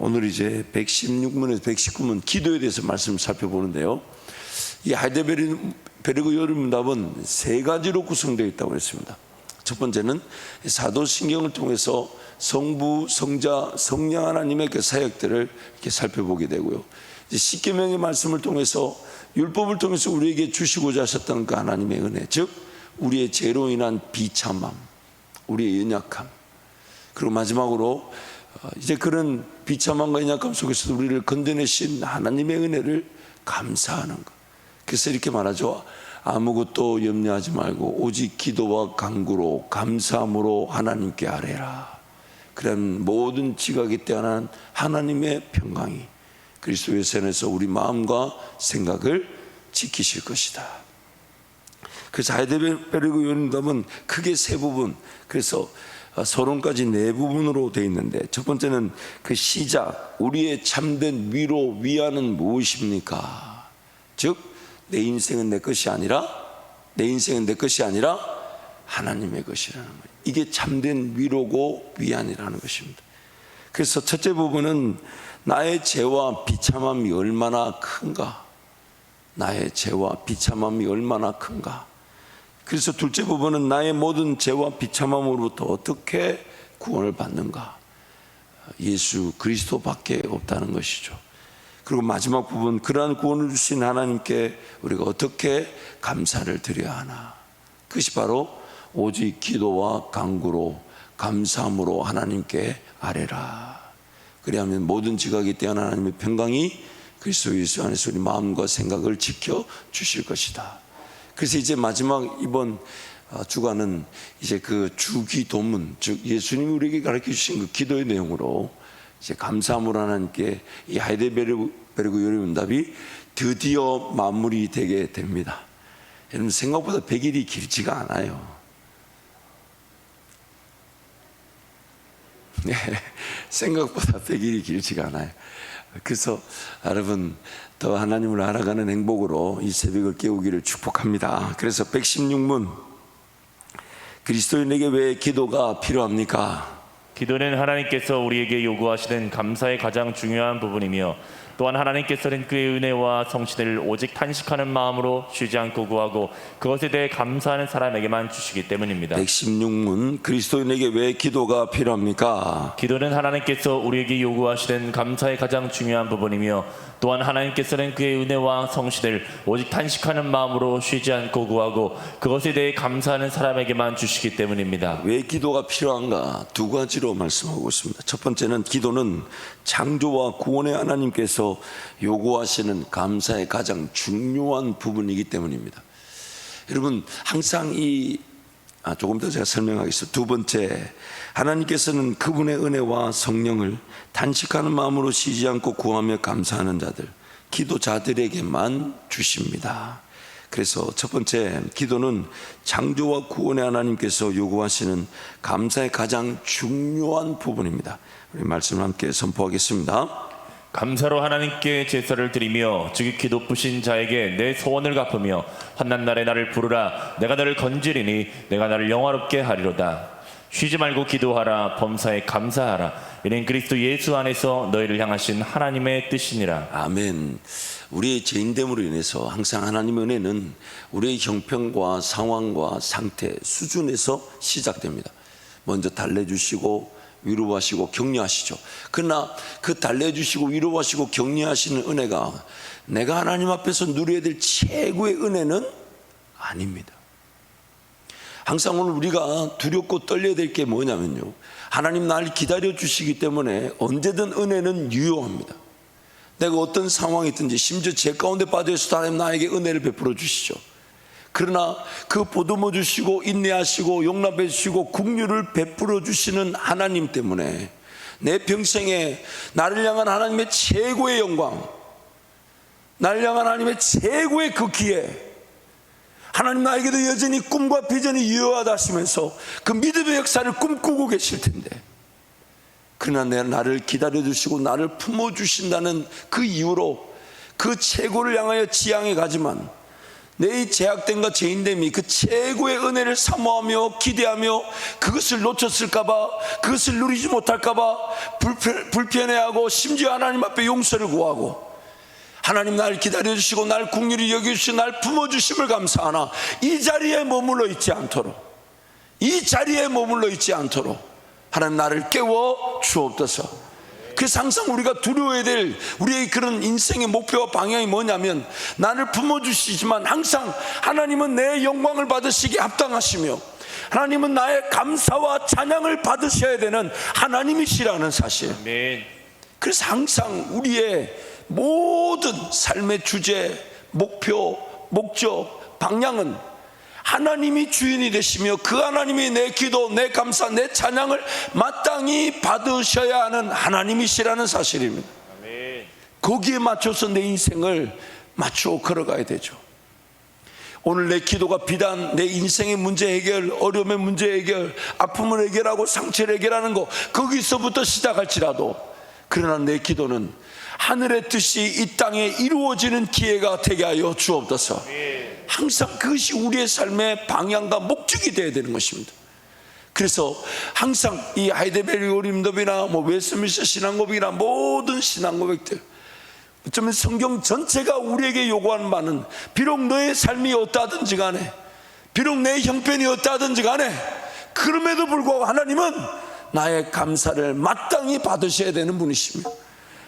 오늘 이제 116문에서 119문 기도에 대해서 말씀을 살펴보는데요. 이 하이델베르그 요리문답은 세 가지로 구성되어 있다고 했습니다. 첫 번째는 사도신경을 통해서 성부, 성자, 성령 하나님의 그 사역들을 이렇게 살펴보게 되고요. 이제 십계명의 말씀을 통해서 율법을 통해서 우리에게 주시고자 하셨던 그 하나님의 은혜, 즉 우리의 죄로 인한 비참함, 우리의 연약함, 그리고 마지막으로 이제 그런 비참함과 연약함 속에서 우리를 건져내신 하나님의 은혜를 감사하는 것. 그래서 이렇게 말하죠. 아무것도 염려하지 말고 오직 기도와 간구로 감사함으로 하나님께 아뢰라. 그런 모든 지각에 대한 하나님의 평강이 그리스도의 선에서 우리 마음과 생각을 지키실 것이다. 그래서 하이델베르그 요리문답은 크게 세 부분, 그래서 서론까지 네 부분으로 되어 있는데, 첫 번째는 그 시작, 우리의 참된 위로, 위안은 무엇입니까? 즉 내 인생은 내 것이 아니라 하나님의 것이라는 거예요. 이게 참된 위로고 위안이라는 것입니다. 그래서 첫째 부분은 나의 죄와 비참함이 얼마나 큰가, 나의 죄와 비참함이 얼마나 큰가. 그래서 둘째 부분은 나의 모든 죄와 비참함으로부터 어떻게 구원을 받는가, 예수 그리스도밖에 없다는 것이죠. 그리고 마지막 부분, 그러한 구원을 주신 하나님께 우리가 어떻게 감사를 드려야 하나. 그것이 바로 오직 기도와 간구로 감사함으로 하나님께 아뢰라. 그리하면 모든 지각에 대한 하나님의 평강이 그리스도 예수 안에서 우리 마음과 생각을 지켜 주실 것이다. 그래서 이제 마지막 이번 주간은 이제 그 주기도문, 즉 예수님이 우리에게 가르쳐 주신 그 기도의 내용으로 이제 감사함으로 하나님께 이 하이델베르그 요리문답이 드디어 마무리되게 됩니다. 여러분, 생각보다 100일이 길지가 않아요. 네, 생각보다 100일이 길지가 않아요. 그래서 여러분, 더 하나님을 알아가는 행복으로 이 새벽을 깨우기를 축복합니다. 그래서 116문, 그리스도인에게 왜 기도가 필요합니까? 기도는 하나님께서 우리에게 요구하시는 감사의 가장 중요한 부분이며, 또한 하나님께서는 그의 은혜와 성실을 오직 탄식하는 마음으로 쉬지 않고 구하고 그것에 대해 감사하는 사람에게만 주시기 때문입니다. 116문, 그리스도인에게 왜 기도가 필요합니까? 기도는 하나님께서 우리에게 요구하시는 감사의 가장 중요한 부분이며, 또한 하나님께서는 그의 은혜와 성실을 오직 탄식하는 마음으로 쉬지 않고 구하고 그것에 대해 감사하는 사람에게만 주시기 때문입니다. 왜 기도가 필요한가? 두 가지로 말씀하고 있습니다. 첫 번째는 기도는 창조와 구원의 하나님께서 요구하시는 감사의 가장 중요한 부분이기 때문입니다. 여러분, 항상 조금 더 제가 설명하겠습니다. 두 번째, 하나님께서는 그분의 은혜와 성령을 단식하는 마음으로 쉬지 않고 구하며 감사하는 자들, 기도자들에게만 주십니다. 그래서 첫 번째, 기도는 창조와 구원의 하나님께서 요구하시는 감사의 가장 중요한 부분입니다. 우리 말씀을 함께 선포하겠습니다. 감사로 하나님께 제사를 드리며 지극히 높으신 자에게 내 소원을 갚으며 환난 날에 나를 부르라. 내가 너를 건지리니 내가 나를 영화롭게 하리로다. 쉬지 말고 기도하라. 범사에 감사하라. 이는 그리스도 예수 안에서 너희를 향하신 하나님의 뜻이니라. 아멘. 우리의 죄인됨으로 인해서 항상 하나님의 은혜는 우리의 형편과 상황과 상태, 수준에서 시작됩니다. 먼저 달래주시고 위로하시고 격려하시죠. 그러나 그 달래주시고 위로하시고 격려하시는 은혜가 내가 하나님 앞에서 누려야 될 최고의 은혜는 아닙니다. 항상 오늘 우리가 두렵고 떨려야 될 게 뭐냐면요, 하나님 날 기다려 주시기 때문에 언제든 은혜는 유효합니다. 내가 어떤 상황이 있든지, 심지어 죄 가운데 빠져 있어도 하나님 나에게 은혜를 베풀어 주시죠. 그러나 그 보듬어 주시고 인내하시고 용납해 주시고 긍휼을 베풀어 주시는 하나님 때문에 내 평생에 나를 향한 하나님의 최고의 영광, 나를 향한 하나님의 최고의 그 기회, 하나님 나에게도 여전히 꿈과 비전이 유효하다 하시면서 그 믿음의 역사를 꿈꾸고 계실 텐데, 그러나 나를 기다려주시고 나를 품어주신다는 그 이유로 그 최고를 향하여 지향해 가지만 내 이 제약됨과 죄인됨이 그 최고의 은혜를 사모하며 기대하며 그것을 놓쳤을까봐, 그것을 누리지 못할까봐 불편해하고 심지어 하나님 앞에 용서를 구하고, 하나님 날 기다려주시고 날 긍휼히 여겨주시고 날 품어주심을 감사하나 이 자리에 머물러 있지 않도록, 이 자리에 머물러 있지 않도록 하나님 나를 깨워 주옵소서. 그래서 항상 우리가 두려워해야 될 우리의 그런 인생의 목표와 방향이 뭐냐면, 나를 품어주시지만 항상 하나님은 내 영광을 받으시기에 합당하시며 하나님은 나의 감사와 찬양을 받으셔야 되는 하나님이시라는 사실. 아멘. 그래서 항상 우리의 모든 삶의 주제, 목표, 목적, 방향은 하나님이 주인이 되시며 그 하나님이 내 기도, 내 감사, 내 찬양을 마땅히 받으셔야 하는 하나님이시라는 사실입니다. 아멘. 거기에 맞춰서 내 인생을 맞추어 걸어가야 되죠. 오늘 내 기도가 비단 내 인생의 문제 해결, 어려움의 문제 해결, 아픔을 해결하고 상처를 해결하는 거, 거기서부터 시작할지라도, 그러나 내 기도는 하늘의 뜻이 이 땅에 이루어지는 기회가 되게 하여 주옵소서. 항상 그것이 우리의 삶의 방향과 목적이 되어야 되는 것입니다. 그래서 항상 이 하이델베르 요림답이나 웨스트민스터 신앙고백이나 모든 신앙고백들, 어쩌면 성경 전체가 우리에게 요구하는 바는, 비록 너의 삶이 어떠하든지 간에, 비록 내 형편이 어떠하든지 간에, 그럼에도 불구하고 하나님은 나의 감사를 마땅히 받으셔야 되는 분이시며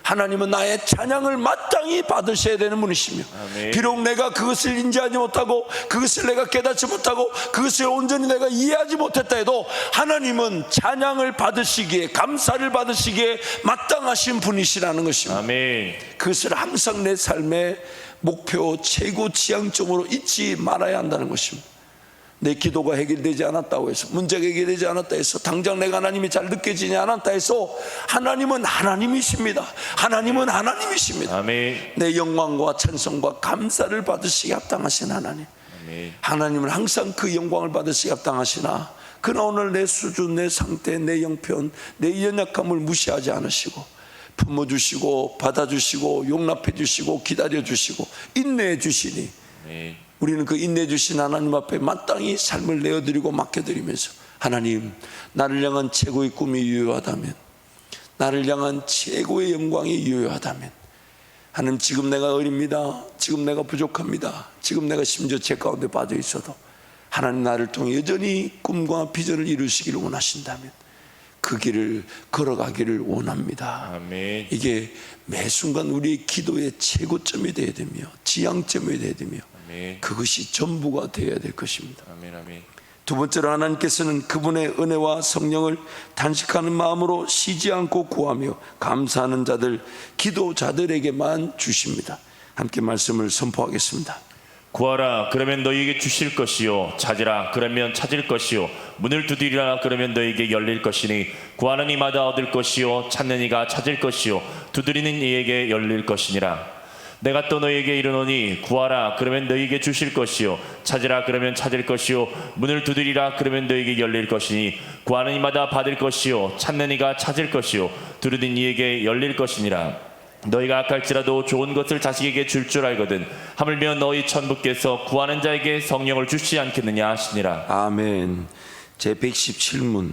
하나님은 나의 찬양을 마땅히 받으셔야 되는 분이시며, 아멘. 비록 내가 그것을 인지하지 못하고 그것을 내가 깨닫지 못하고 그것을 온전히 내가 이해하지 못했다 해도 하나님은 찬양을 받으시기에, 감사를 받으시기에 마땅하신 분이시라는 것입니다. 아멘. 그것을 항상 내 삶의 목표, 최고 지향점으로 잊지 말아야 한다는 것입니다. 내 기도가 해결되지 않았다고 해서, 문제가 해결되지 않았다 해서, 당장 내가 하나님이 잘 느껴지지 않았다 해서, 하나님은 하나님이십니다. 하나님은 하나님이십니다. 아멘. 내 영광과 찬송과 감사를 받으시기 합당하신 하나님. 아멘. 하나님은 항상 그 영광을 받으시기 합당하시나, 그러나 오늘 내 수준, 내 상태, 내 형편, 내 연약함을 무시하지 않으시고 품어주시고 받아주시고 용납해 주시고 기다려 주시고 인내해 주시니, 아멘. 우리는 그 인내해 주신 하나님 앞에 마땅히 삶을 내어드리고 맡겨드리면서, 하나님, 나를 향한 최고의 꿈이 유효하다면, 나를 향한 최고의 영광이 유효하다면, 하나님, 지금 내가 어립니다. 지금 내가 부족합니다. 지금 내가 심지어 죄 가운데 빠져 있어도 하나님 나를 통해 여전히 꿈과 비전을 이루시기를 원하신다면 그 길을 걸어가기를 원합니다. 아멘. 이게 매 순간 우리의 기도의 최고점이 되어야 되며 지향점이 되어야 되며 아멘. 그것이 전부가 되어야 될 것입니다. 아멘. 아멘. 두 번째로, 하나님께서는 그분의 은혜와 성령을 단식하는 마음으로 쉬지 않고 구하며 감사하는 자들, 기도자들에게만 주십니다. 함께 말씀을 선포하겠습니다. 구하라, 그러면 너희에게 주실 것이요, 찾으라, 그러면 찾을 것이요, 문을 두드리라, 그러면 너희에게 열릴 것이니, 구하는 이마다 얻을 것이요, 찾는 이가 찾을 것이요, 두드리는 이에게 열릴 것이니라. 내가 또 너희에게 이르노니, 구하라, 그러면 너희에게 주실 것이요, 찾으라, 그러면 찾을 것이요, 문을 두드리라, 그러면 너희에게 열릴 것이니, 구하는 이마다 받을 것이요, 찾는 이가 찾을 것이요, 두드리는 이에게 열릴 것이니라. 너희가 악할지라도 좋은 것을 자식에게 줄 줄 알거든 하물며 너희 천부께서 구하는 자에게 성령을 주시지 않겠느냐 하시니라. 아멘. 제 117문,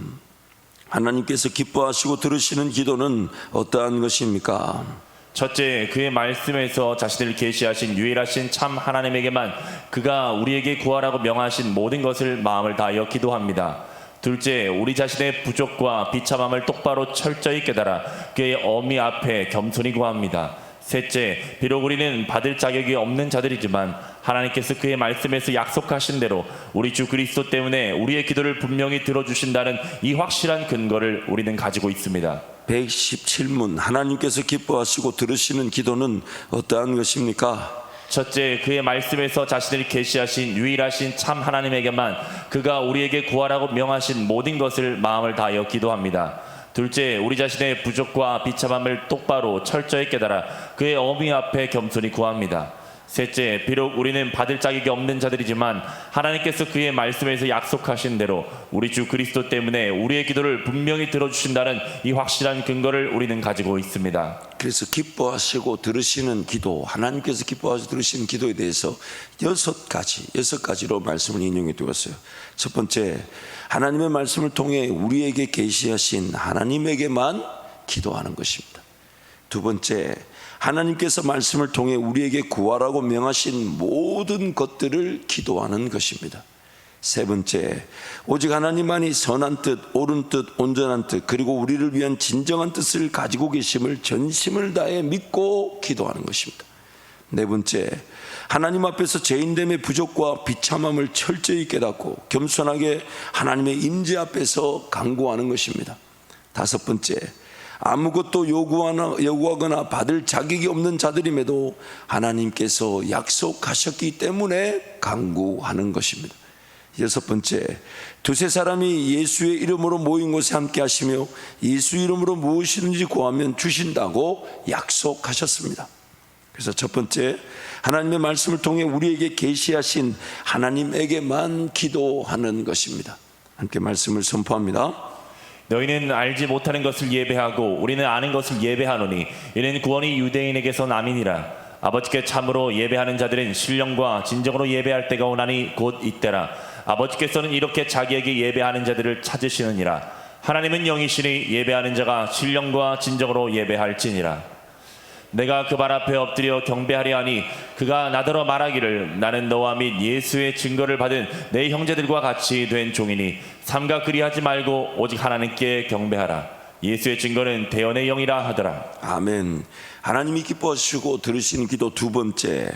하나님께서 기뻐하시고 들으시는 기도는 어떠한 것입니까? 첫째, 그의 말씀에서 자신을 계시하신 유일하신 참 하나님에게만 그가 우리에게 구하라고 명하신 모든 것을 마음을 다하여 기도합니다. 둘째, 우리 자신의 부족과 비참함을 똑바로 철저히 깨달아 그의 어미 앞에 겸손히 구합니다. 셋째, 비록 우리는 받을 자격이 없는 자들이지만 하나님께서 그의 말씀에서 약속하신 대로 우리 주 그리스도 때문에 우리의 기도를 분명히 들어주신다는 이 확실한 근거를 우리는 가지고 있습니다. 117문, 하나님께서 기뻐하시고 들으시는 기도는 어떠한 것입니까? 첫째, 그의 말씀에서 자신을 계시하신 유일하신 참 하나님에게만 그가 우리에게 구하라고 명하신 모든 것을 마음을 다하여 기도합니다. 둘째, 우리 자신의 부족과 비참함을 똑바로 철저히 깨달아 그의 어미 앞에 겸손히 구합니다. 셋째, 비록 우리는 받을 자격이 없는 자들이지만 하나님께서 그의 말씀에서 약속하신 대로 우리 주 그리스도 때문에 우리의 기도를 분명히 들어주신다는 이 확실한 근거를 우리는 가지고 있습니다. 그래서 기뻐하시고 들으시는 기도, 하나님께서 기뻐하시고 들으시는 기도에 대해서 여섯 가지로 말씀을 인용해 두었어요. 첫 번째, 하나님의 말씀을 통해 우리에게 계시하신 하나님에게만 기도하는 것입니다. 두 번째, 하나님께서 말씀을 통해 우리에게 구하라고 명하신 모든 것들을 기도하는 것입니다. 세 번째, 오직 하나님만이 선한 뜻, 옳은 뜻, 온전한 뜻, 그리고 우리를 위한 진정한 뜻을 가지고 계심을 전심을 다해 믿고 기도하는 것입니다. 네 번째, 하나님 앞에서 죄인됨의 부족과 비참함을 철저히 깨닫고 겸손하게 하나님의 임재 앞에서 간구하는 것입니다. 다섯 번째, 아무것도 요구하거나 받을 자격이 없는 자들임에도 하나님께서 약속하셨기 때문에 간구하는 것입니다. 여섯 번째, 두세 사람이 예수의 이름으로 모인 곳에 함께 하시며 예수 이름으로 무엇이든지 구하면 주신다고 약속하셨습니다. 그래서 첫 번째, 하나님의 말씀을 통해 우리에게 계시하신 하나님에게만 기도하는 것입니다. 함께 말씀을 선포합니다. 너희는 알지 못하는 것을 예배하고 우리는 아는 것을 예배하노니 이는 구원이 유대인에게서 남이니라. 아버지께 참으로 예배하는 자들은 신령과 진정으로 예배할 때가 오나니 곧 이때라. 아버지께서는 이렇게 자기에게 예배하는 자들을 찾으시느니라. 하나님은 영이시니 예배하는 자가 신령과 진정으로 예배할지니라. 내가 그 발 앞에 엎드려 경배하려 하니 그가 나더러 말하기를 나는 너와 및 예수의 증거를 받은 내 형제들과 같이 된 종이니 삼가 그리하지 말고 오직 하나님께 경배하라. 예수의 증거는 대언의 영이라 하더라. 아멘. 하나님이 기뻐하시고 들으시는 기도 두 번째,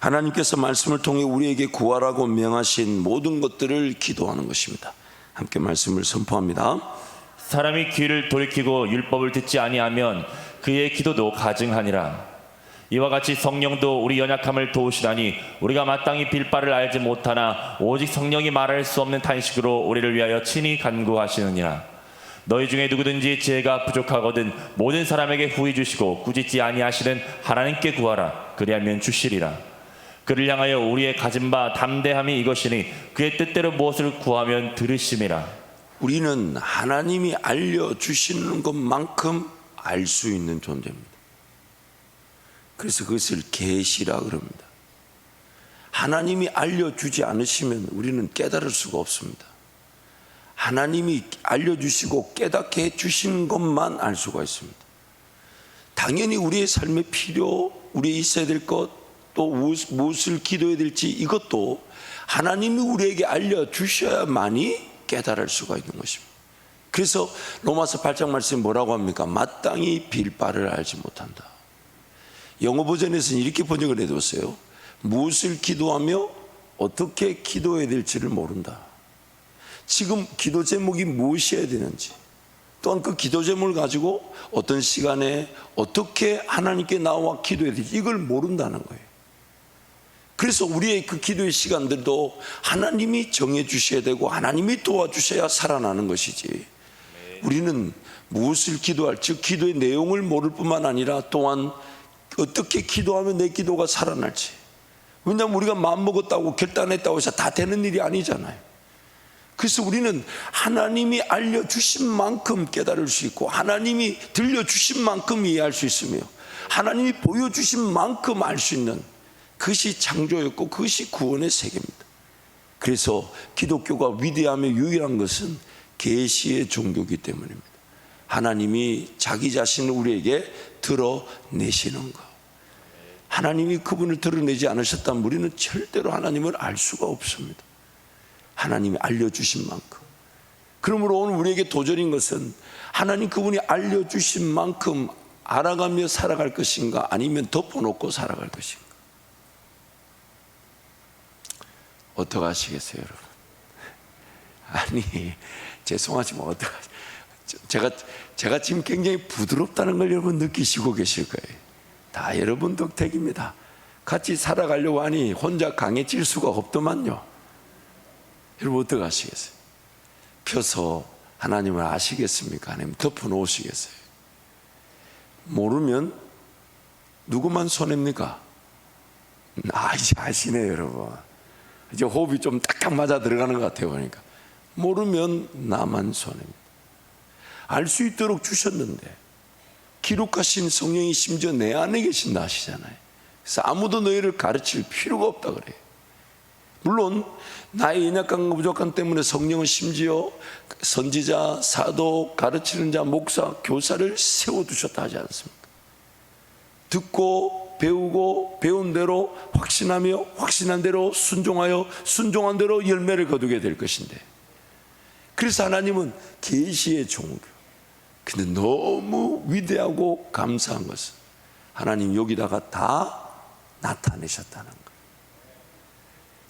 하나님께서 말씀을 통해 우리에게 구하라고 명하신 모든 것들을 기도하는 것입니다. 함께 말씀을 선포합니다. 사람이 귀를 돌이키고 율법을 듣지 아니하면 그의 기도도 가증하니라. 이와 같이 성령도 우리 연약함을 도우시다니 우리가 마땅히 빌 바를 알지 못하나 오직 성령이 말할 수 없는 탄식으로 우리를 위하여 친히 간구하시느니라. 너희 중에 누구든지 지혜가 부족하거든 모든 사람에게 후히 주시고 꾸짖지 아니하시는 하나님께 구하라. 그리하면 주시리라. 그를 향하여 우리의 가진 바 담대함이 이것이니 그의 뜻대로 무엇을 구하면 들으심이라. 우리는 하나님이 알려주시는 것만큼 알 수 있는 존재입니다. 그래서 그것을 계시라 그럽니다. 하나님이 알려주지 않으시면 우리는 깨달을 수가 없습니다. 하나님이 알려주시고 깨닫게 해주신 것만 알 수가 있습니다. 당연히 우리의 삶의 필요, 우리의 있어야 될 것, 또 무엇을 기도해야 될지 이것도 하나님이 우리에게 알려주셔야만이 깨달을 수가 있는 것입니다. 그래서 로마서 8장 말씀이 뭐라고 합니까? 마땅히 빌 바를 알지 못한다. 영어 버전에서는 이렇게 번역을 해뒀어요. 무엇을 기도하며 어떻게 기도해야 될지를 모른다. 지금 기도 제목이 무엇이어야 되는지, 또한 그 기도 제목을 가지고 어떤 시간에 어떻게 하나님께 나와 기도해야 될지 이걸 모른다는 거예요. 그래서 우리의 그 기도의 시간들도 하나님이 정해 주셔야 되고 하나님이 도와주셔야 살아나는 것이지, 우리는 무엇을 기도할, 즉 기도의 내용을 모를 뿐만 아니라 또한 어떻게 기도하면 내 기도가 살아날지. 왜냐하면 우리가 마음먹었다고 결단했다고 해서 다 되는 일이 아니잖아요. 그래서 우리는 하나님이 알려주신 만큼 깨달을 수 있고 하나님이 들려주신 만큼 이해할 수 있으며 하나님이 보여주신 만큼 알 수 있는, 그것이 창조였고 그것이 구원의 세계입니다. 그래서 기독교가 위대하며 유일한 것은 계시의 종교이기 때문입니다. 하나님이 자기 자신을 우리에게 드러내시는 것. 하나님이 그분을 드러내지 않으셨다면 우리는 절대로 하나님을 알 수가 없습니다. 하나님이 알려주신 만큼. 그러므로 오늘 우리에게 도전인 것은 하나님 그분이 알려주신 만큼 알아가며 살아갈 것인가, 아니면 덮어놓고 살아갈 것인가. 어떻게 하시겠어요, 여러분? 아니, 죄송하지만 어떡하지? 제가 지금 굉장히 부드럽다는 걸 여러분 느끼시고 계실 거예요. 다 여러분 덕택입니다. 같이 살아가려고 하니 혼자 강해질 수가 없더만요. 여러분 어떻게 하시겠어요? 펴서 하나님을 아시겠습니까? 아니면 덮어 놓으시겠어요? 모르면 누구만 손해입니까? 이제 아시네요, 여러분. 이제 호흡이 좀 딱딱 맞아 들어가는 것 같아요, 보니까. 모르면 나만 손해입니다. 알 수 있도록 주셨는데, 기록하신 성령이 심지어 내 안에 계신다 하시잖아요. 그래서 아무도 너희를 가르칠 필요가 없다 그래요. 물론 나의 연약함과 부족함 때문에 성령은 심지어 선지자, 사도, 가르치는 자, 목사, 교사를 세워두셨다 하지 않습니까? 듣고 배우고 배운 대로 확신하며 확신한 대로 순종하여 순종한 대로 열매를 거두게 될 것인데, 그래서 하나님은 계시의 종교. 근데 너무 위대하고 감사한 것은 하나님 여기다가 다 나타내셨다는 거예요.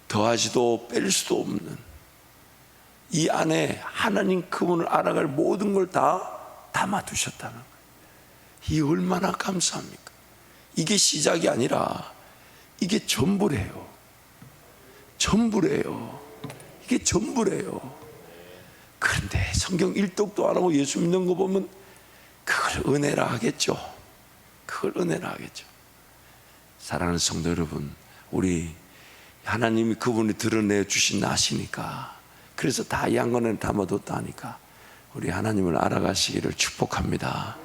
더하지도 뺄 수도 없는 이 안에 하나님 그분을 알아갈 모든 걸 다 담아두셨다는 거예요. 이 얼마나 감사합니까? 이게 시작이 아니라 이게 전부래요. 전부래요. 이게 전부래요. 그런데 성경 1독도 안 하고 예수 믿는 거 보면 그걸 은혜라 하겠죠. 그걸 은혜라 하겠죠. 사랑하는 성도 여러분, 우리 하나님이 그분이 드러내 주신 아시니까, 그래서 다 이 한권에 담아뒀다 하니까 우리 하나님을 알아가시기를 축복합니다.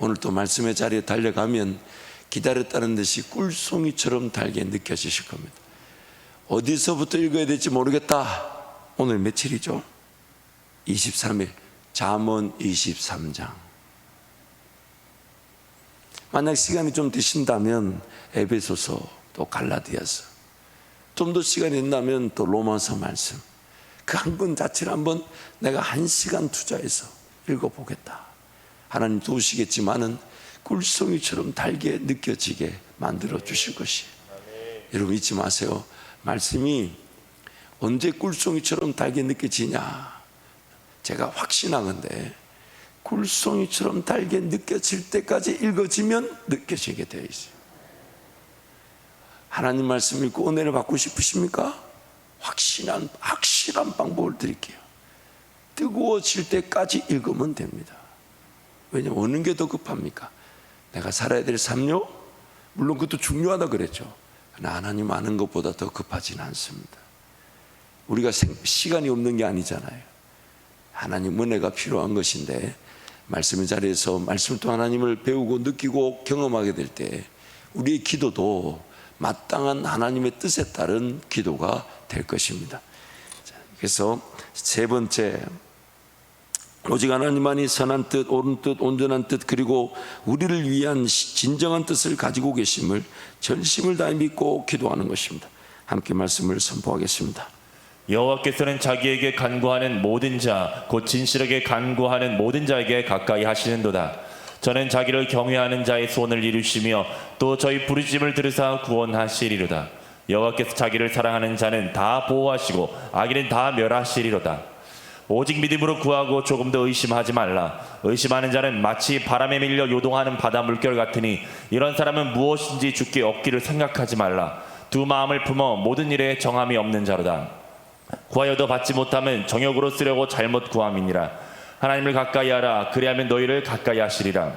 오늘 또 말씀의 자리에 달려가면 기다렸다는 듯이 꿀송이처럼 달게 느껴지실 겁니다. 어디서부터 읽어야 될지 모르겠다. 오늘 며칠이죠? 23일 잠언 23장. 만약 시간이 좀 되신다면 에베소서, 또 갈라디아서, 좀 더 시간이 있다면 또 로마서 말씀, 그 한 권 자체를 한번 내가 1시간 투자해서 읽어보겠다. 하나님 도우시겠지만은 꿀송이처럼 달게 느껴지게 만들어 주실 것이에요. 여러분 잊지 마세요. 말씀이 언제 꿀송이처럼 달게 느껴지냐, 제가 확신하건대 꿀송이처럼 달게 느껴질 때까지 읽어지면 느껴지게 되어 있어요. 하나님 말씀 읽고 은혜를 받고 싶으십니까? 확실한 방법을 드릴게요. 뜨거워질 때까지 읽으면 됩니다. 왜냐하면 어느 게 더 급합니까? 내가 살아야 될 삶요? 물론 그것도 중요하다 그랬죠. 그러나 하나님 아는 것보다 더 급하지는 않습니다. 우리가 시간이 없는 게 아니잖아요. 하나님 은혜가 필요한 것인데, 말씀의 자리에서 말씀을 통해 하나님을 배우고 느끼고 경험하게 될 때 우리의 기도도 마땅한 하나님의 뜻에 따른 기도가 될 것입니다. 그래서 세 번째, 오직 하나님만이 선한 뜻, 옳은 뜻, 온전한 뜻, 그리고 우리를 위한 진정한 뜻을 가지고 계심을 전심을 다해 믿고 기도하는 것입니다. 함께 말씀을 선포하겠습니다. 여호와께서는 자기에게 간구하는 모든 자, 곧 진실하게 간구하는 모든 자에게 가까이 하시는도다. 저는 자기를 경외하는 자의 소원을 이루시며 또 저희 부르짖음을 들으사 구원하시리로다. 여호와께서 자기를 사랑하는 자는 다 보호하시고 악인은 다 멸하시리로다. 오직 믿음으로 구하고 조금 더 의심하지 말라. 의심하는 자는 마치 바람에 밀려 요동하는 바다 물결 같으니 이런 사람은 무엇인지 주께 얻기를 생각하지 말라. 두 마음을 품어 모든 일에 정함이 없는 자로다. 구하여도 받지 못하면 정욕으로 쓰려고 잘못 구함이니라. 하나님을 가까이 하라. 그리하면 너희를 가까이 하시리라.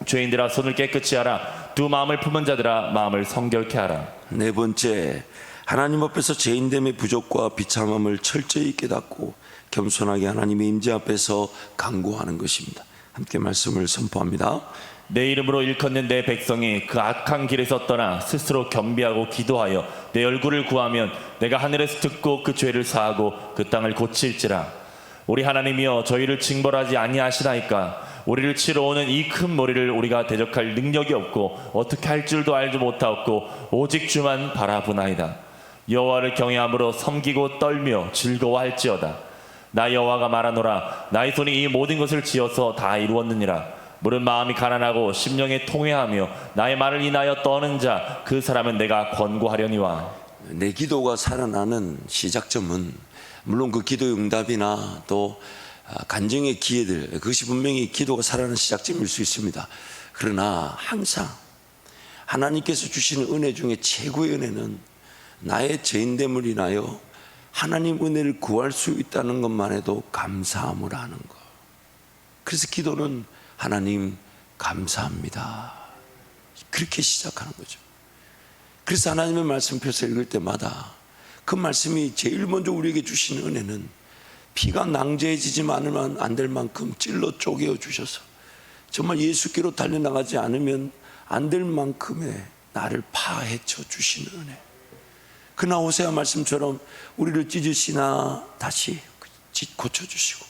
죄인들아 손을 깨끗이 하라. 두 마음을 품은 자들아 마음을 성결케 하라. 네 번째, 하나님 앞에서 죄인됨의 부족과 비참함을 철저히 깨닫고 겸손하게 하나님의 임재 앞에서 간구하는 것입니다. 함께 말씀을 선포합니다. 내 이름으로 일컫는 내 백성이 그 악한 길에서 떠나 스스로 겸비하고 기도하여 내 얼굴을 구하면 내가 하늘에서 듣고 그 죄를 사하고 그 땅을 고칠지라. 우리 하나님이여 저희를 징벌하지 아니하시나이까. 우리를 치러 오는 이 큰 머리를 우리가 대적할 능력이 없고 어떻게 할 줄도 알지 못하옵고 오직 주만 바라보나이다. 여호와를 경외함으로 섬기고 떨며 즐거워할지어다. 나 여호와가 말하노라. 나의 손이 이 모든 것을 지어서 다 이루었느니라. 물은 마음이 가난하고 심령에 통회하며 나의 말을 인하여 떠는 자, 그 사람은 내가 권고하려니와. 내 기도가 살아나는 시작점은 물론 그 기도의 응답이나 또 간증의 기회들, 그것이 분명히 기도가 살아나는 시작점일 수 있습니다. 그러나 항상 하나님께서 주시는 은혜 중에 최고의 은혜는 나의 죄인됨을 인하여 하나님 은혜를 구할 수 있다는 것만 해도 감사함을 하는 것. 그래서 기도는 하나님 감사합니다, 그렇게 시작하는 거죠. 그래서 하나님의 말씀 펴서 읽을 때마다 그 말씀이 제일 먼저 우리에게 주시는 은혜는 피가 낭자해지지만 안 될 만큼 찔러 쪼개어 주셔서 정말 예수께로 달려나가지 않으면 안 될 만큼의 나를 파헤쳐 주시는 은혜. 그러나 호세아 말씀처럼 우리를 찢으시나 다시 고쳐주시고,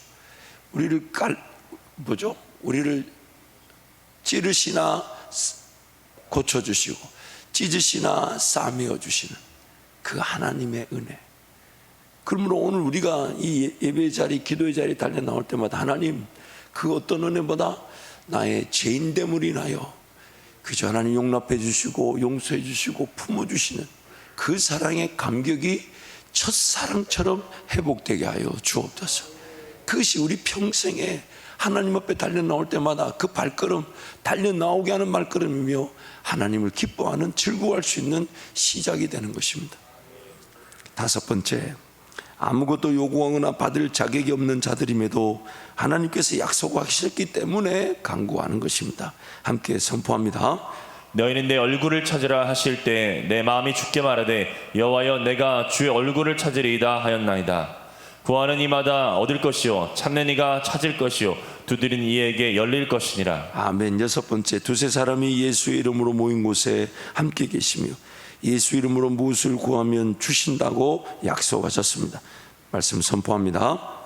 우리를 찌르시나 고쳐주시고, 찢으시나 싸매어 주시는 그 하나님의 은혜. 그러므로 오늘 우리가 이 예배의 자리, 기도의 자리에 달려 나올 때마다 하나님, 그 어떤 은혜보다 나의 죄인됨을 인하여 그저 하나님 용납해 주시고 용서해 주시고 품어주시는 그 사랑의 감격이 첫사랑처럼 회복되게 하여 주옵소서. 그것이 우리 평생에 하나님 앞에 달려 나올 때마다 그 발걸음, 달려 나오게 하는 발걸음이며 하나님을 기뻐하는, 즐거워할 수 있는 시작이 되는 것입니다. 다섯 번째, 아무것도 요구하거나 받을 자격이 없는 자들임에도 하나님께서 약속하셨기 때문에 간구하는 것입니다. 함께 선포합니다. 너희는 내 얼굴을 찾으라 하실 때 내 마음이 주께 말하되 여호와여 내가 주의 얼굴을 찾으리이다 하였나이다. 구하는 이마다 얻을 것이요 찾는 이가 찾을 것이요 두드리는 이에게 열릴 것이니라. 아멘. 여섯 번째, 두세 사람이 예수의 이름으로 모인 곳에 함께 계시며 예수 이름으로 무엇을 구하면 주신다고 약속하셨습니다. 말씀 선포합니다.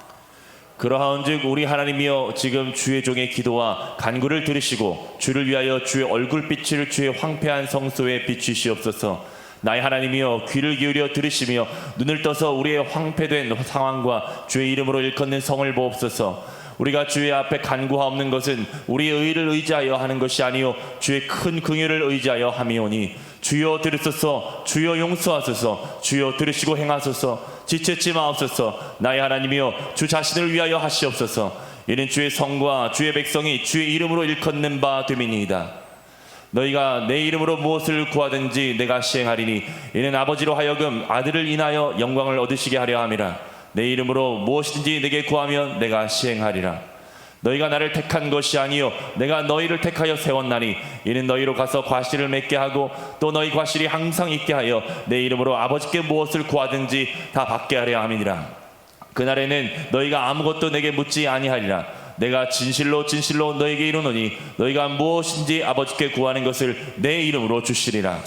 그러하온즉 우리 하나님이여 지금 주의 종의 기도와 간구를 들으시고 주를 위하여 주의 얼굴빛을 주의 황폐한 성소에 비추시옵소서. 나의 하나님이여 귀를 기울여 들으시며 눈을 떠서 우리의 황폐된 상황과 주의 이름으로 일컫는 성을 보옵소서. 우리가 주의 앞에 간구하옵는 것은 우리의 의를 의지하여 하는 것이 아니요 주의 큰 긍휼을 의지하여 함이오니 주여 들으소서. 주여 용서하소서. 주여 들으시고 행하소서. 지체치 마옵소서. 나의 하나님이여 주 자신을 위하여 하시옵소서. 이는 주의 성과 주의 백성이 주의 이름으로 일컫는 바 됨이니이다. 너희가 내 이름으로 무엇을 구하든지 내가 시행하리니 이는 아버지로 하여금 아들을 인하여 영광을 얻으시게 하려 함이라. 내 이름으로 무엇이든지 내게 구하면 내가 시행하리라. 너희가 나를 택한 것이 아니요 내가 너희를 택하여 세웠나니 이는 너희로 가서 과실을 맺게 하고 또 너희 과실이 항상 있게 하여 내 이름으로 아버지께 무엇을 구하든지 다 받게 하려 함이니라. 그날에는 너희가 아무것도 내게 묻지 아니하리라. 내가 진실로 진실로 너희에게 이르노니 너희가 무엇인지 아버지께 구하는 것을 내 이름으로 주시리라.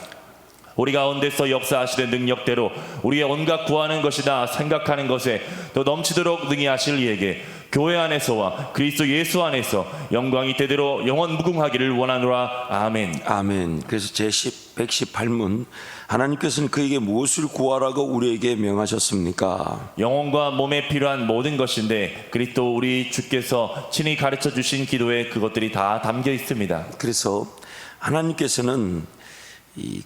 우리 가운데서 역사하시는 능력대로 우리의 온갖 구하는 것이나 생각하는 것에 더 넘치도록 능히 하실 이에게 교회 안에서와 그리스도 예수 안에서 영광이 대대로 영원 무궁하기를 원하노라. 아멘. 아멘. 그래서 제118문, 하나님께서는 그에게 무엇을 구하라고 우리에게 명하셨습니까? 영혼과 몸에 필요한 모든 것인데 그리스도 우리 주께서 친히 가르쳐 주신 기도에 그것들이 다 담겨 있습니다. 그래서 하나님께서는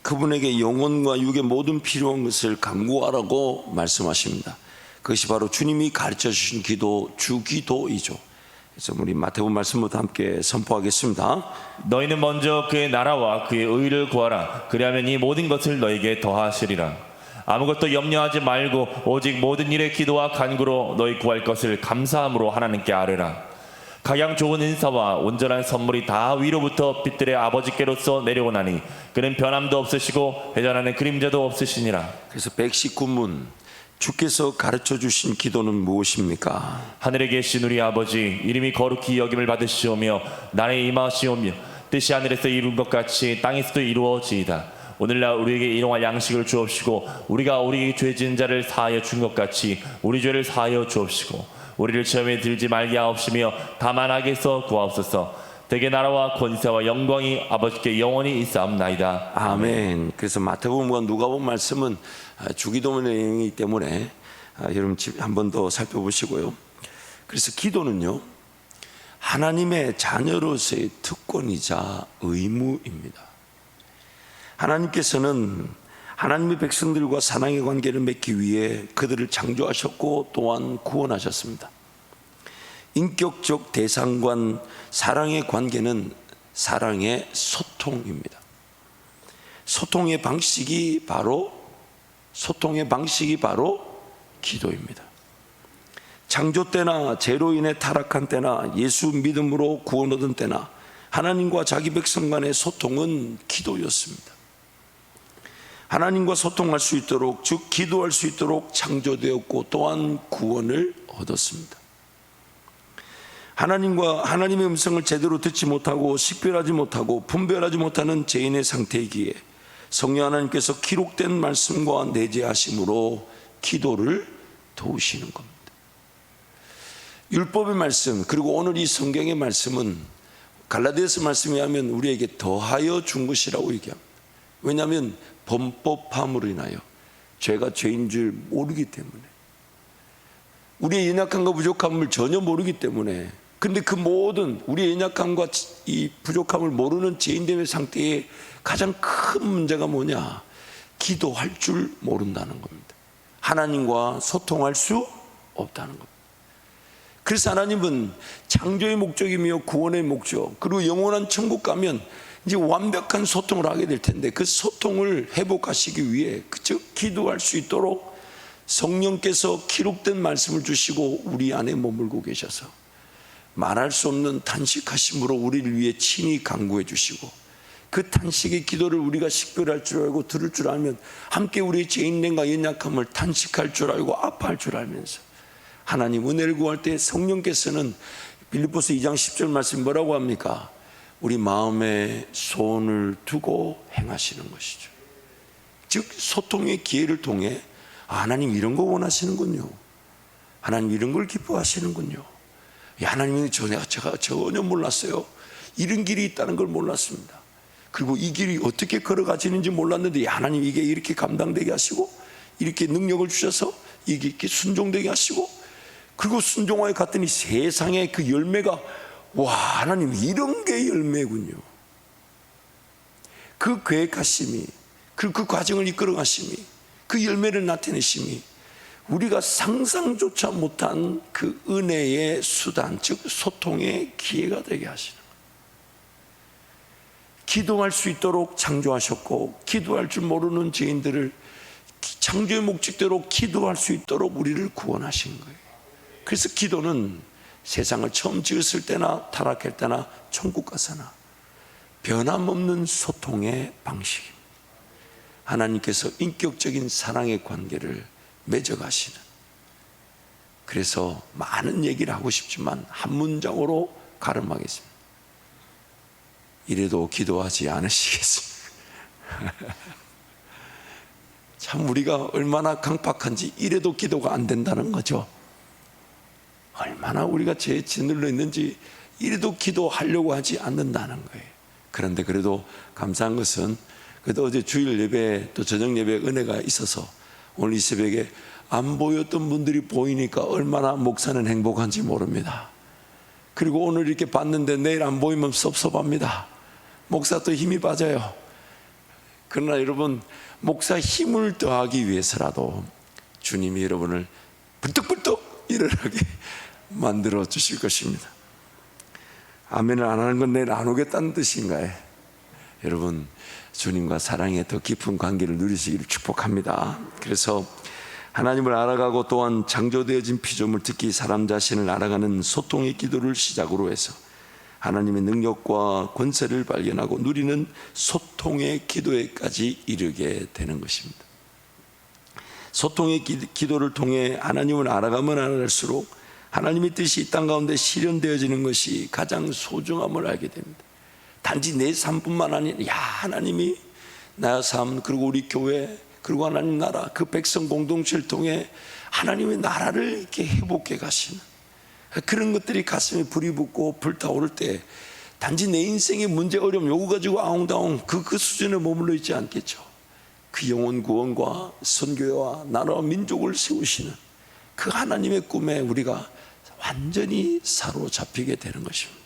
그분에게 영혼과 육의 모든 필요한 것을 간구하라고 말씀하십니다. 그것이 바로 주님이 가르쳐 주신 기도, 주기도이죠. 그래서 우리 마태복음 말씀부터 함께 선포하겠습니다. 너희는 먼저 그의 나라와 그의 의를 구하라. 그리하면 이 모든 것을 너희에게 더하시리라. 아무것도 염려하지 말고 오직 모든 일에 기도와 간구로 너희 구할 것을 감사함으로 하나님께 아뢰라. 가장 좋은 은사와 온전한 선물이 다 위로부터 빛들의 아버지께로서 내려오나니 그는 변함도 없으시고 회전하는 그림자도 없으시니라. 그래서 119문, 주께서 가르쳐 주신 기도는 무엇입니까? 하늘에 계신 우리 아버지, 이름이 거룩히 여김을 받으시오며 나라에 임하시오며 뜻이 하늘에서 이룬 것 같이 땅에서도 이루어지이다. 오늘날 우리에게 일용할 양식을 주옵시고 우리가 우리 죄 지은 자를 사하여 준 것 같이 우리 죄를 사하여 주옵시고 우리를 시험에 들지 말게 하옵시며 다만 악에서 구하옵소서. 대개 나라와 권세와 영광이 아버지께 영원히 있사옵나이다. 아멘. 그래서 마태복음과 누가복음 말씀은 주기도 내용이기 때문에 여러분 한 번 더 살펴보시고요. 그래서 기도는요, 하나님의 자녀로서의 특권이자 의무입니다. 하나님께서는 하나님의 백성들과 사랑의 관계를 맺기 위해 그들을 창조하셨고 또한 구원하셨습니다. 인격적 대상관 사랑의 관계는 사랑의 소통입니다. 소통의 방식이 바로 기도입니다. 창조 때나 죄로 인해 타락한 때나 예수 믿음으로 구원 얻은 때나 하나님과 자기 백성 간의 소통은 기도였습니다. 하나님과 소통할 수 있도록, 즉 기도할 수 있도록 창조되었고 또한 구원을 얻었습니다. 하나님의 음성을 제대로 듣지 못하고 식별하지 못하고 분별하지 못하는 죄인의 상태이기에 성령 하나님께서 기록된 말씀과 내재하심으로 기도를 도우시는 겁니다. 율법의 말씀, 그리고 오늘 이 성경의 말씀은 갈라디아서 말씀에 하면 우리에게 더하여 준 것이라고 얘기합니다. 왜냐하면 범법함으로 인하여 죄가 죄인 줄 모르기 때문에, 우리의 연약함과 부족함을 전혀 모르기 때문에, 근데 그 모든 우리의 연약함과 이 부족함을 모르는 죄인됨의 상태에 가장 큰 문제가 뭐냐? 기도할 줄 모른다는 겁니다. 하나님과 소통할 수 없다는 겁니다. 그래서 하나님은 창조의 목적이며 구원의 목적, 그리고 영원한 천국 가면 이제 완벽한 소통을 하게 될 텐데, 그 소통을 회복하시기 위해, 즉 기도할 수 있도록 성령께서 기록된 말씀을 주시고 우리 안에 머물고 계셔서 말할 수 없는 탄식하심으로 우리를 위해 친히 간구해 주시고, 그 탄식의 기도를 우리가 식별할 줄 알고 들을 줄 알면 함께 우리의 죄인됨과 연약함을 탄식할 줄 알고 아파할 줄 알면서 하나님 은혜를 구할 때 성령께서는 빌립보서 2장 10절 말씀 뭐라고 합니까? 우리 마음에 소원을 두고 행하시는 것이죠. 즉 소통의 기회를 통해 하나님 이런 거 원하시는군요, 하나님 이런 걸 기뻐하시는군요, 하나님이 제가 전혀 몰랐어요, 이런 길이 있다는 걸 몰랐습니다. 그리고 이 길이 어떻게 걸어가지는지 몰랐는데 하나님 이게 이렇게 감당되게 하시고, 이렇게 능력을 주셔서 이게 이렇게 순종되게 하시고, 그리고 순종하여 갔더니 세상에 그 열매가, 와, 하나님 이런 게 열매군요. 그 계획하심이, 그리고 그 과정을 이끌어 가심이, 그 열매를 나타내심이 우리가 상상조차 못한 그 은혜의 수단, 즉 소통의 기회가 되게 하시는 거예요. 기도할 수 있도록 창조하셨고, 기도할 줄 모르는 죄인들을 창조의 목적대로 기도할 수 있도록 우리를 구원하신 거예요. 그래서 기도는 세상을 처음 지었을 때나 타락할 때나 천국 가서나 변함없는 소통의 방식입니다. 하나님께서 인격적인 사랑의 관계를 맺어가시는, 그래서 많은 얘기를 하고 싶지만 한 문장으로 가름하겠습니다. 이래도 기도하지 않으시겠습니까? 참 우리가 얼마나 강팍한지, 이래도 기도가 안 된다는 거죠. 얼마나 우리가 죄에 짓눌려 있는지 이래도 기도하려고 하지 않는다는 거예요. 그런데 그래도 감사한 것은, 그래도 어제 주일 예배 또 저녁 예배 은혜가 있어서 오늘 이 새벽에 안 보였던 분들이 보이니까 얼마나 목사는 행복한지 모릅니다. 그리고 오늘 이렇게 봤는데 내일 안 보이면 섭섭합니다. 목사 또 힘이 빠져요. 그러나 여러분, 목사 힘을 더하기 위해서라도 주님이 여러분을 불떡불떡 일어나게 만들어 주실 것입니다. 아멘을 안 하는 건 내일 안 오겠다는 뜻인가요? 여러분, 주님과 사랑의 더 깊은 관계를 누리시기를 축복합니다. 그래서 하나님을 알아가고 또한 창조되어진 피조물, 특히 사람 자신을 알아가는 소통의 기도를 시작으로 해서 하나님의 능력과 권세를 발견하고 누리는 소통의 기도에까지 이르게 되는 것입니다. 소통의 기도를 통해 하나님을 알아가면 알아갈수록 하나님의 뜻이 이 땅 가운데 실현되어지는 것이 가장 소중함을 알게 됩니다. 단지 내 삶뿐만 아니라 하나님이 나의 삶, 그리고 우리 교회, 그리고 하나님 나라, 그 백성 공동체를 통해 하나님의 나라를 이렇게 회복해 가시는 그런 것들이 가슴에 불이 붙고 불타오를 때 단지 내 인생의 문제, 어려움, 요구 가지고 아웅다웅 그 수준에 머물러 있지 않겠죠. 그 영혼 구원과 선교와 나라와 민족을 세우시는 그 하나님의 꿈에 우리가 완전히 사로잡히게 되는 것입니다.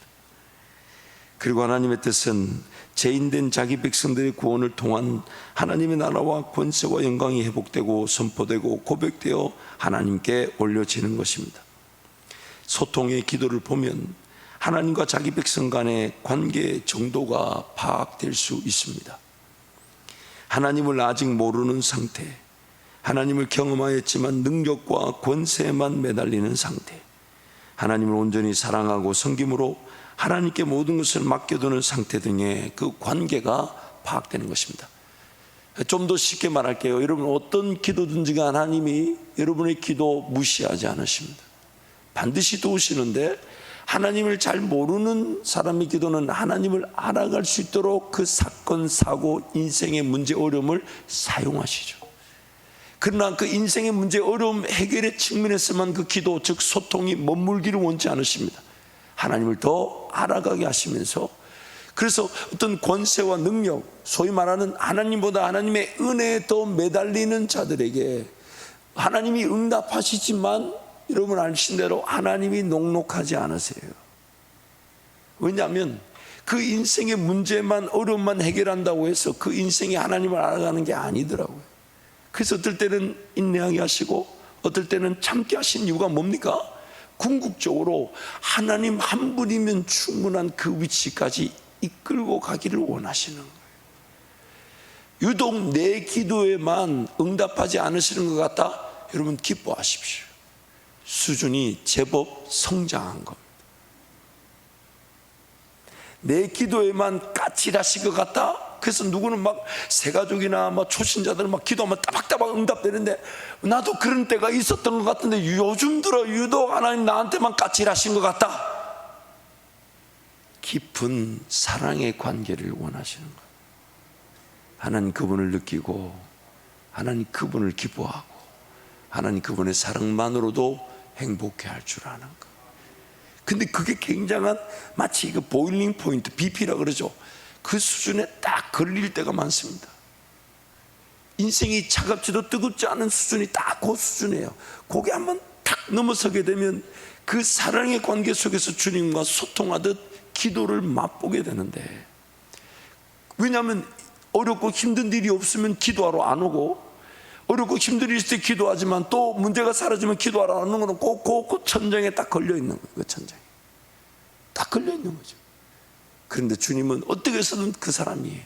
그리고 하나님의 뜻은 죄인된 자기 백성들의 구원을 통한 하나님의 나라와 권세와 영광이 회복되고 선포되고 고백되어 하나님께 올려지는 것입니다. 소통의 기도를 보면 하나님과 자기 백성 간의 관계의 정도가 파악될 수 있습니다. 하나님을 아직 모르는 상태, 하나님을 경험하였지만 능력과 권세에만 매달리는 상태, 하나님을 온전히 사랑하고 섬김으로 하나님께 모든 것을 맡겨두는 상태 등의 그 관계가 파악되는 것입니다. 좀 더 쉽게 말할게요. 여러분, 어떤 기도든지 하나님이 여러분의 기도 무시하지 않으십니다. 반드시 도우시는데, 하나님을 잘 모르는 사람의 기도는 하나님을 알아갈 수 있도록 그 사건, 사고, 인생의 문제, 어려움을 사용하시죠. 그러나 그 인생의 문제, 어려움 해결의 측면에서만 그 기도, 즉 소통이 머물기를 원치 않으십니다. 하나님을 더 알아가게 하시면서, 그래서 어떤 권세와 능력, 소위 말하는 하나님보다 하나님의 은혜에 더 매달리는 자들에게 하나님이 응답하시지만 여러분 아신 대로 하나님이 녹록하지 않으세요. 왜냐하면 그 인생의 문제만, 어려움만 해결한다고 해서 그 인생이 하나님을 알아가는 게 아니더라고요. 그래서 어떨 때는 인내하게 하시고 어떨 때는 참게 하신 이유가 뭡니까? 궁극적으로 하나님 한 분이면 충분한 그 위치까지 이끌고 가기를 원하시는 거예요. 유독 내 기도에만 응답하지 않으시는 것 같다? 여러분 기뻐하십시오. 수준이 제법 성장한 겁니다. 내 기도에만 까칠하실 것 같다? 그래서 누구는 막 새가족이나 막 초신자들은 막 기도하면 따박따박 응답되는데, 나도 그런 때가 있었던 것 같은데 요즘 들어 유독 하나님 나한테만 까칠하신 것 같다. 깊은 사랑의 관계를 원하시는 거예요. 하나님 그분을 느끼고 하나님 그분을 기뻐하고 하나님 그분의 사랑만으로도 행복해 할 줄 아는 것. 근데 그게 굉장한, 마치 그 보일링 포인트, BP라 그러죠. 그 수준에 딱 걸릴 때가 많습니다. 인생이 차갑지도 뜨겁지 않은 수준이 딱 그 수준이에요. 거기 한번 탁 넘어서게 되면 그 사랑의 관계 속에서 주님과 소통하듯 기도를 맛보게 되는데, 왜냐하면 어렵고 힘든 일이 없으면 기도하러 안 오고, 어렵고 힘든 일이 있을 때 기도하지만 또 문제가 사라지면 기도하러 안 오는 거는 꼭 천장에 딱 걸려 있는 거예요. 그 천장에 딱 걸려 있는 거죠. 그런데 주님은 어떻게 해서든 그 사람이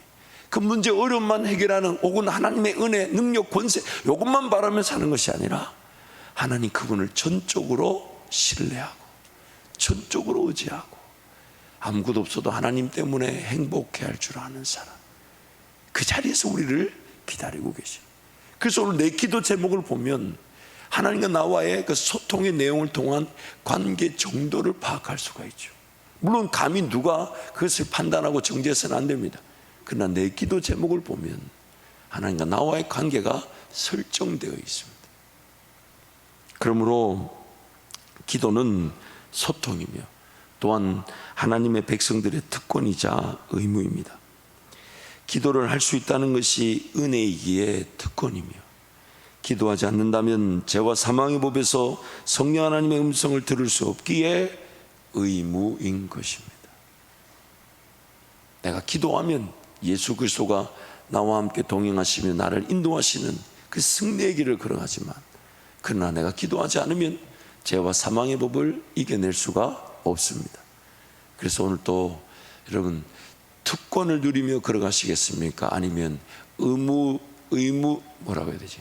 그 문제, 어려움만 해결하는, 혹은 하나님의 은혜, 능력, 권세, 이것만 바라며 사는 것이 아니라 하나님 그분을 전적으로 신뢰하고 전적으로 의지하고 아무것도 없어도 하나님 때문에 행복해 할 줄 아는 사람, 그 자리에서 우리를 기다리고 계십니다. 그래서 오늘 내 기도 제목을 보면 하나님과 나와의 그 소통의 내용을 통한 관계 정도를 파악할 수가 있죠. 물론 감히 누가 그것을 판단하고 정죄해서는 안 됩니다. 그러나 내 기도 제목을 보면 하나님과 나와의 관계가 설정되어 있습니다. 그러므로 기도는 소통이며 또한 하나님의 백성들의 특권이자 의무입니다. 기도를 할 수 있다는 것이 은혜이기에 특권이며, 기도하지 않는다면 죄와 사망의 법에서 성령 하나님의 음성을 들을 수 없기에 의무인 것입니다. 내가 기도하면 예수 그리스도가 나와 함께 동행하시며 나를 인도하시는 그 승리의 길을 걸어가지만, 그러나 내가 기도하지 않으면 죄와 사망의 법을 이겨낼 수가 없습니다. 그래서 오늘 또 여러분, 특권을 누리며 걸어가시겠습니까? 아니면 의무 뭐라고 해야 되지?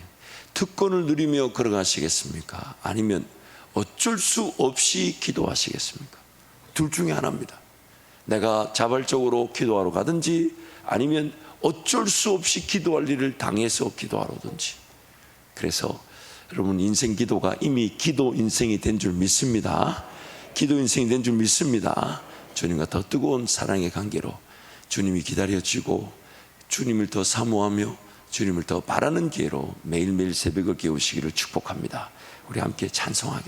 특권을 누리며 걸어가시겠습니까? 아니면 어쩔 수 없이 기도하시겠습니까? 둘 중에 하나입니다. 내가 자발적으로 기도하러 가든지 아니면 어쩔 수 없이 기도할 일을 당해서 기도하러 오든지. 그래서 여러분, 인생 기도가 이미 기도 인생이 된 줄 믿습니다. 기도 인생이 된 줄 믿습니다. 주님과 더 뜨거운 사랑의 관계로 주님이 기다려지고 주님을 더 사모하며 주님을 더 바라는 기회로 매일매일 새벽을 깨우시기를 축복합니다. 우리 함께 찬송하겠습니다.